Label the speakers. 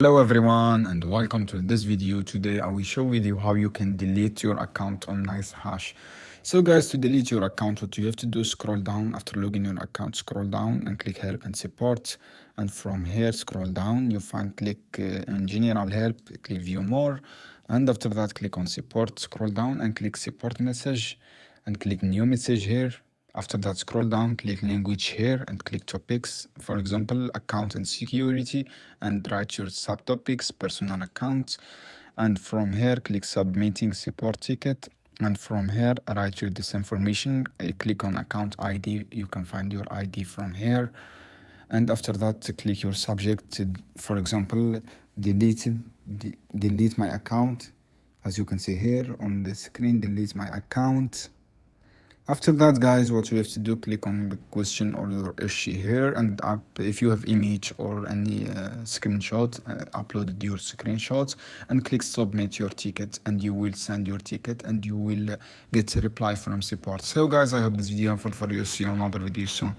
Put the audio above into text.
Speaker 1: Hello everyone and welcome to this video. Today I will show with you how you can delete your account on NiceHash. So guys, to delete your account, what you have to do is scroll down. After logging your account, scroll down and click help and support, and from here scroll down, you find click on general help, click view more, and after that click on support, scroll down and click support message and click new message here. After that, scroll down, click language here and click topics, for example, account and security, and write your subtopics, personal accounts. And from here, click submitting support ticket. And from here, write your this information. Click on account ID. You can find your ID from here. And after that, click your subject. For example, delete my account. As you can see here on the screen, delete my account. After that, guys, what you have to do, click on the question or your issue here, and if you have image or any screenshot, upload your screenshots and click submit your ticket, and you will send your ticket and you will get a reply from support. So guys, I hope this video helpful for you. See you on another video soon.